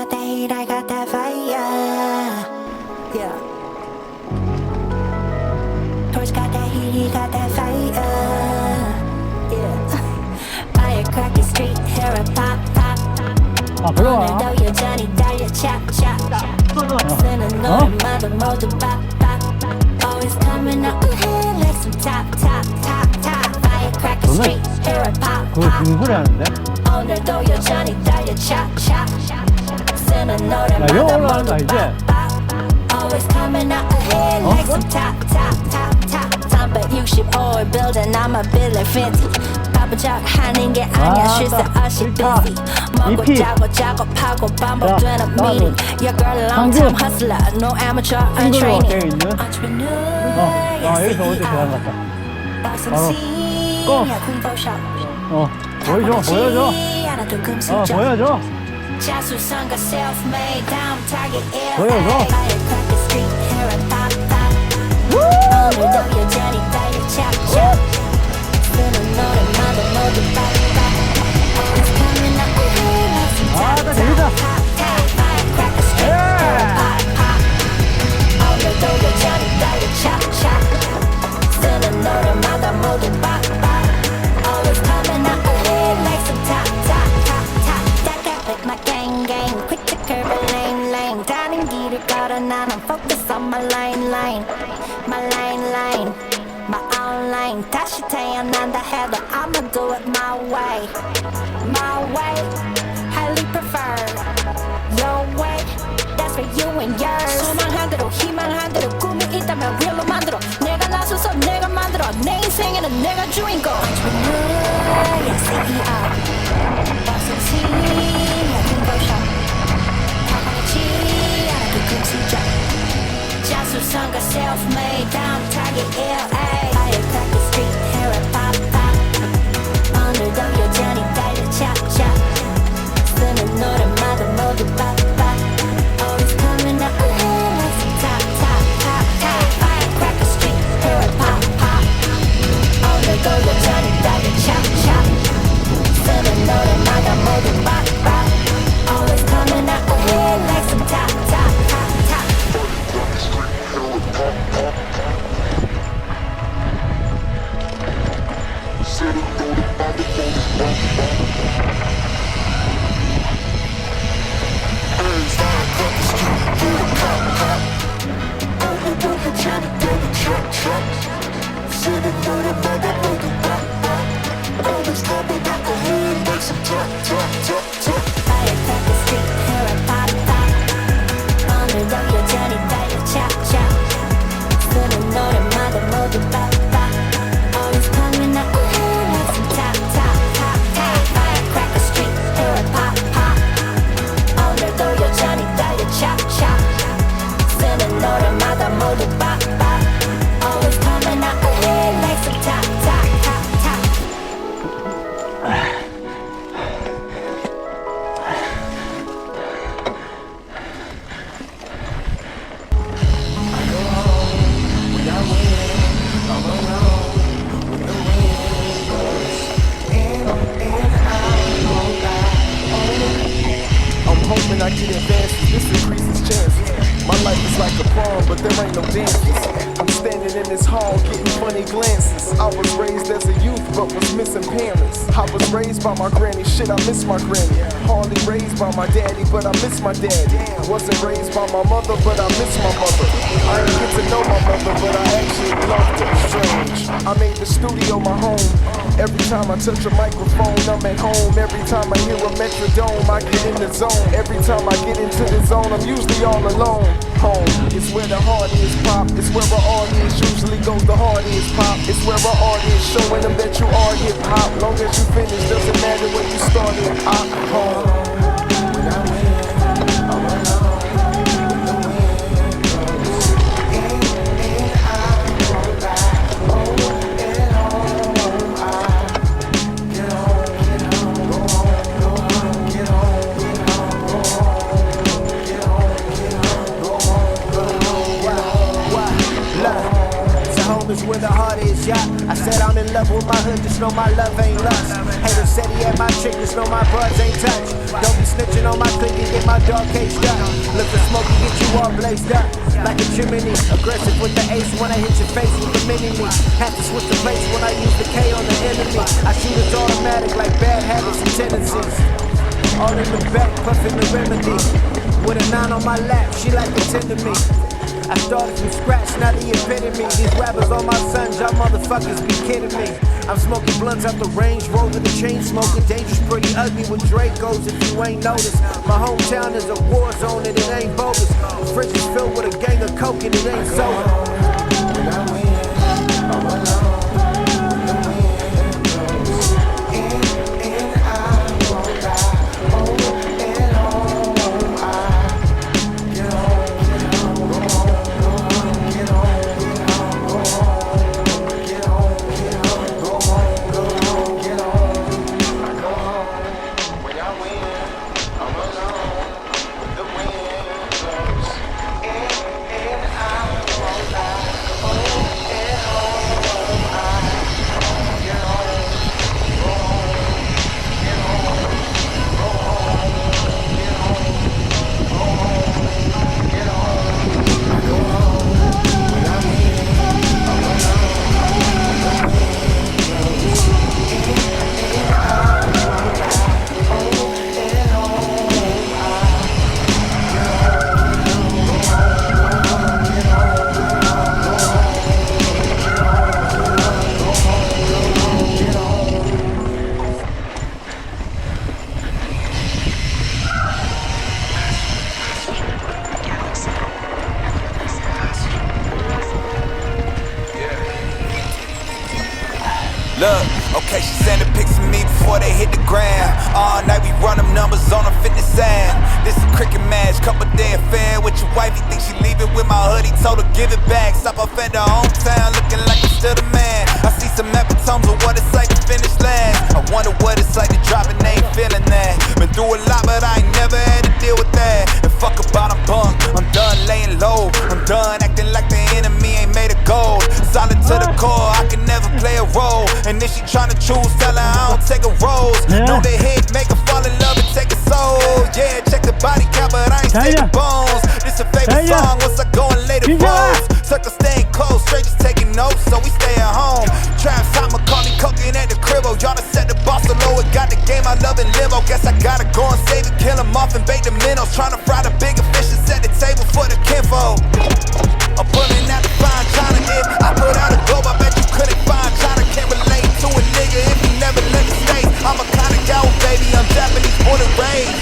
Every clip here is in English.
got that heat, I got that fire. Yeah. Torch got that heat, he got that fire. Yeah. Firecracker street, hear it pop, pop. 오늘도 여전히 달려, chop, chop. 쓰는 노래마다 모두 pop, pop. Always coming up ahead like some top, top, top, top. Firecracker street, hear it pop, pop. 그거 중소리 하는데? 오늘도 여전히 달려, chop, chop. 쓰는 노래마다 야, 모두 올라간다, pop, 이제. pop. Always coming up ahead like some top, top, top, top. 365일 building, I'ma build like Fenty. 바보작하는 게 아니야, 쉴새 없이 busy. 먹고 자고 작업하고 반복되는 meeting. Your girl a long time hustler, no amateur, untrained. Entrepreneur, 여기서 어제 대학 갔다. 바로 보여줘. 보여줘. 자수성가 self-made, 다음 target LA. 보여줘. Firecracker street, hair and pop, pop. 오늘도 여전히 달려, chop, chop. 쓰는 노래마다 모두 pop, pop. Always coming up ahead like some top, top, top, top. Firecracker street, hair and pop, pop. 오늘도 여전히 달려, chop, chop. 쓰는 노래마다 모두 pop, pop. Always coming up ahead like some top, top, top, top. Stack up with my gang, gang. Quick to curve a lane, lane. 다른 길을 걸어 나는 focus on my line, line. My line, line. My own lane. 다시 태어난다 해도 I'ma do it my way. My way. Highly preferred. Your way. That's for you and yours. 소망한 대로 희망한 대로 꿈이 있다면 real로 만들어. 내가 나서서 내가 만들어. 내 인생에는 내가 주인공. Entrepreneur, yeah, CEO. Boss and team, yeah, 김보셔. 다같이 알아도 금시죠. 자수성가 self-made, down target LA. Firecracker street, hair and pop, pop. 오늘도 여전히 달려, chop, chop. 쓰는 노래마다 모두 pop, pop. Always coming up ahead like some top, top, top, top. Firecracker street, hair and pop, pop. 오늘도 여전히 달려, chop, chop. 쓰는 노래마다 모두 pop, pop. Always coming up ahead like some top, top, top, top. Firecracker street, hair and pop, pop. 오늘도 여전히 달려, chop, chop. 쓰는 노래마다 모두 pop, pop. Always coming up ahead like some top, top, top, top. Firecracker street, hair and pop, pop. 오늘도 여전히 달려, chop, chop. 쓰는 노래마다 모두 pop, pop. Always coming up ahead like some top, top, top, top. I'm hoping I get advances, this increases chances. My life is like a prom, but there ain't no dances. I'm standing in this hall getting funny glances. I was raised as a youth, but was missing parents. I was raised by my granny, shit, I miss my granny. Hardly raised by my daddy, but I miss my daddy. Wasn't raised by my mother, but I miss my mother. I ain't get to know my mother, but I actually loved her. Strange. I made the studio my home. Every time I touch a microphone, I'm at home. Every time I hear a metrodome, I get in the zone. Every time I get into the zone, I'm usually all alone. Home, it's where the heart is, pop. It's where an audience usually goes, the heart is, pop. It's where an audience showing them that you are hip hop. Long as you finish, doesn't matter when you started. I'm home. When I win, I'm alone. Is where the heart is, yeah. I said I'm in love with my hood, just know my love ain't lust. Haters said he had my chickens, know my buds ain't touched. Don't be snitching on my clique and get my dog caged up. Look for smoke and get you all blazed up like a chimney. Aggressive with the ace when I hit your face with the mini-me. Had to switch the place when I use the K on the enemy. I shoot it automatic like bad habits and tendencies. All in the back, puffin' the remedy. With a 9 on my lap, she like to tend to me. I started from scratch, now the epitome. These rappers on my sons, y'all motherfuckers be kidding me. I'm smoking blunts out the Range Rover, the chain smoking. Dangerous, pretty ugly with Dracos if you ain't noticed. My hometown is a war zone and it ain't bogus. The fridge is filled with a gang of coke and it ain't soda. When I win, I'm alone. Look, okay, she sending pics of me before they hit the ground. All night we run them numbers on a fitness side. This a cricket match, couple day affair with your wife. You think she leaving with my hoodie? Told her give it back. Stop off at the hometown, looking like I'm still the man. I see some epitomes of what it's like to finish last. I wonder what it's like to drop and ain't feeling that. Been through a lot, but I ain't never had to deal with that. And fuck about a bunk, I'm done laying low. I'm done acting like the enemy ain't made of gold. Solid to the core, I can never play a role. And if she tryna choose, tell her I don't take a rose. Know the hit, make her fall in love and take a soul. Yeah, check the body count, but I ain't taking bones. This a favorite song once I go and lay the bones. Circle staying close, strangers taking notes, so we stay at home. Traps time, McCartney cooking at the cribbo. Y'all done set the boss so low, it got the game I love in limo. Guess I gotta go and save it, kill him off and bake the minnows. Tryna fry the bigger fish and set the table for the kinfolk. I'm pulling out the fine China if I put out a globe, I bet you couldn't find China. Can't relate to a nigga if he never left the States. I'm a kind of gal, baby, I'm Japanese born and raised.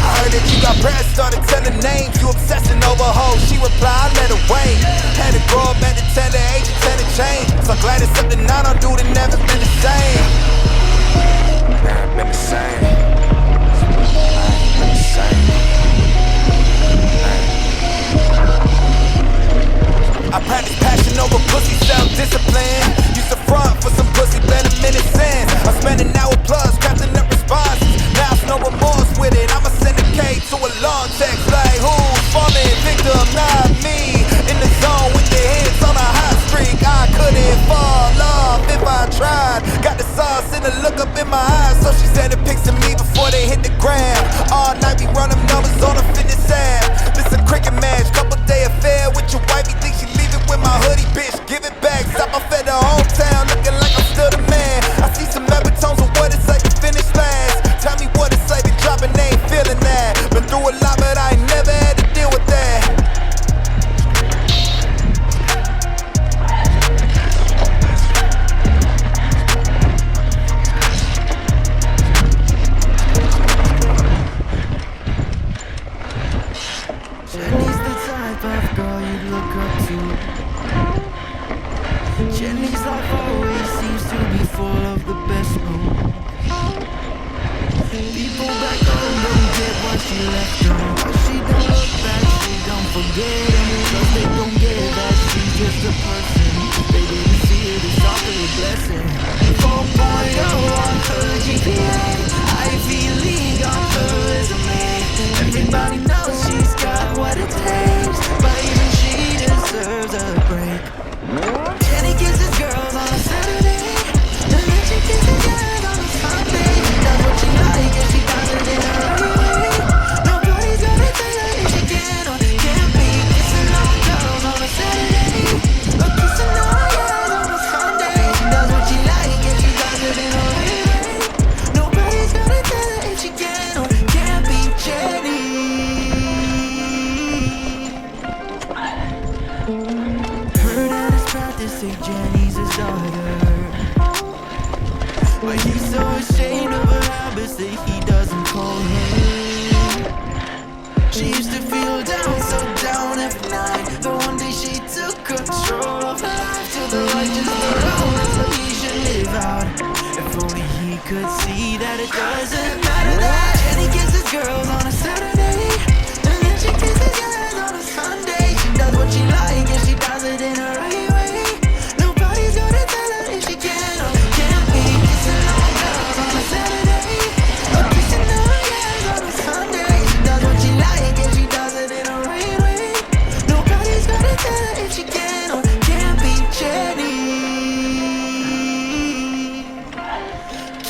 I heard that you got press, started telling names. You obsessing over hoes, she replied, I let her wait. Had to grow up at the tender age of 10 and change. So glad it's something I don't do that never been the same. Never been the same. Never been the same. I practice passion over pussy, self-discipline. Used to front for some pussy, better minutes in. I spend an hour plus crafting up responses. Now it's no remorse with it, I'ma send a K to a long text like who's falling victim, not me. In the zone with their heads on a hot streak. I couldn't fall off if I tried. Got the sauce and the look up in my eyes, so she sent the pics of me before they hit the ground. All night we run them numbers on a fitness app. This a cricket match, couple day affair with your wife. You think she with my hoodie, bitch, give it back. Stop off at the hometown, looking like I'm still the man. I see some epitomes of what it's like to finish last. Tell me what it's like to drop and they ain't feeling that. Been through a lot, but I ain't never had to deal with that. Jenny's the type of girl you'd look up to. Jenny's life always seems to be full of the best moves. People back home don't get what she left them, but she don't look back, she don't forget them. Cause they don't get that she's just a person. They didn't see it, it's all a blessing. 4.0 on her GPA, Ivy League on her resume. Everybody knows she's got what it takes, but even she deserves a break. Jenny kisses girls on a Saturday, and then she kisses girls on a Sunday. could see that it doesn't matter that Jenny kisses girls on a Saturday, and then she kisses guys on a Sunday. She does what she likes and she does it in her right way. Nobody's gonna tell her if she can or can't be kissing on girls on a Saturday, or kissing on guys on a Sunday. She does what she likes and she does it in her right way. Nobody's gonna tell her if she can or can't be Jenny.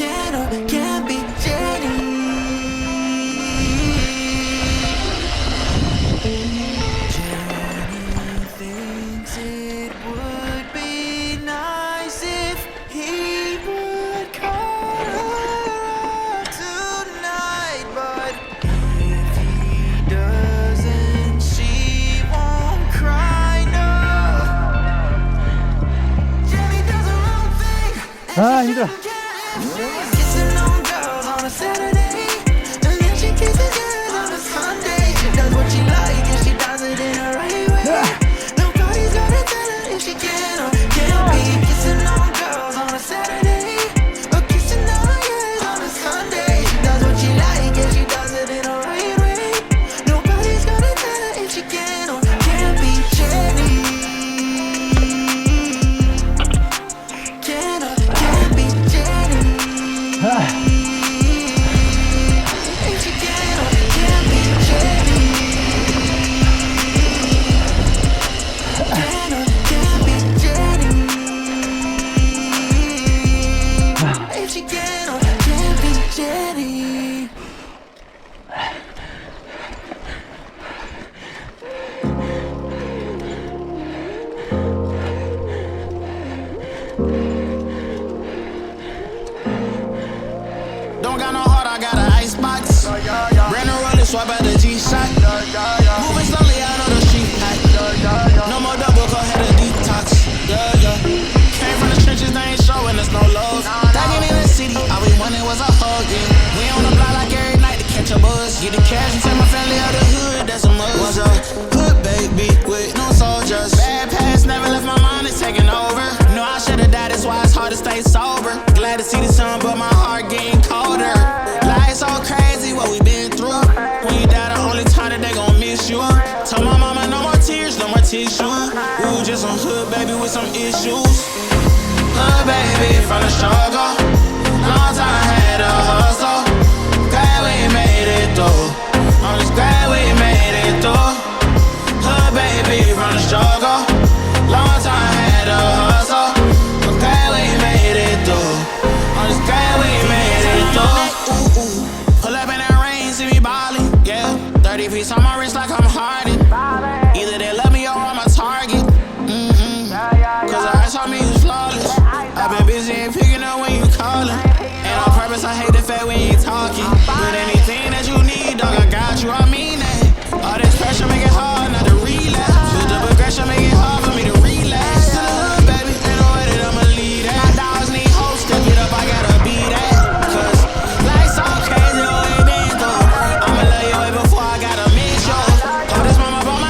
Can or can't be Jenny. Jenny thinks it would be nice if he would call her up tonight, but if he doesn't, she won't cry, no. Jenny does her own thing. 아, 힘들어. Kissing on girls on a Saturday, and then she kisses guys on a Sunday. She does what she likes and she does it in her right way. Nobody's gonna tell her if she can or can't be kissing on girls on a Saturday, or kissing on guys on a Sunday. She does what she likes and she does it in her right way. Nobody's gonna tell her if she can or can't be Jenny. Can or can't be Jenny. If she can or can't be Jenny. Can or can't be Jenny. If she can or can't be Jenny. Don't got no heart, I got an icebox. Ran a roller, swap at the G-Shot. Moving slowly out of the street. No more double, go ahead and detox. Came from the trenches, they ain't showing us no love. Thugging in the city, all we wanted was a hug, yeah. We on the block like every night to catch a buzz. Get the cash and take my family out of the hood, that's a must. Was a hood baby with no soldiers. Bad past never left my mind, it's taking over. No, I should've died, that's why it's hard to stay sober. Glad to see the sun, but my heart getting colder. Life's so crazy, what we been through. When you die, the only time that they gon' miss you. Told my mama no more tears, no more tissue. Ooh, just some hood baby with some issues. Hood baby from the struggle. Long time had to hustle. Glad we made it through. I'm just glad we made it through. Hood baby from the struggle. Long time had to hustle. I'm glad we made it through. I'm just glad we made it through. Pull up in that rain, see me ballin', yeah. 30 piece on my wrist like I'm Harden. Either they love me or I'm a target. Cause the eyes on me is flawless. I've been busy and picking up when you callin'. And on purpose, I hate the fact we ain't talking. But anything that you need, dog, I got you, I mean that. All this pressure make it hard not to relapse. Build up aggression, make it hard for me to relax. To the hood, baby, ain't no way that I'ma leave that. My dogs need hope, step it up, I gotta be that. Cause life's so crazy, what we been through. I'ma love you way before I gotta miss you. Oh, this mama bought my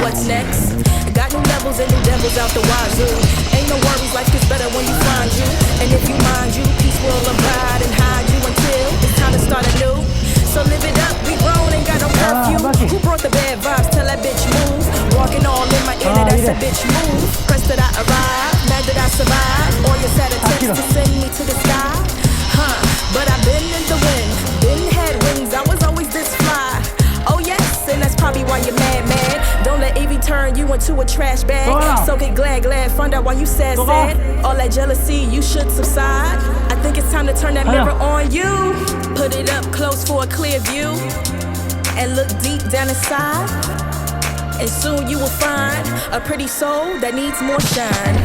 what's next. Got new levels and new devils out the wazoo. Ain't no worries, life gets better when you find you. And if you mind you, peace will abide and hide you until it's time to start anew. So live it up, we grown, ain't got no curfew. Who brought the bad vibes? Tell that bitch move. Walking all in my inner, that's a bitch move. Pressed that I arrive, mad that I survive. All your sad attempts to send me to the sky. But I've been in the wind, been had wings, I was always this fly. Oh yes, and that's probably why you're mad. Don't let Evie turn you into a trash bag. So get glad, find out why you sad. All that jealousy, you should subside. I think it's time to turn that mirror on you. Put it up close for a clear view. And look deep down inside. And soon you will find a pretty soul that needs more shine.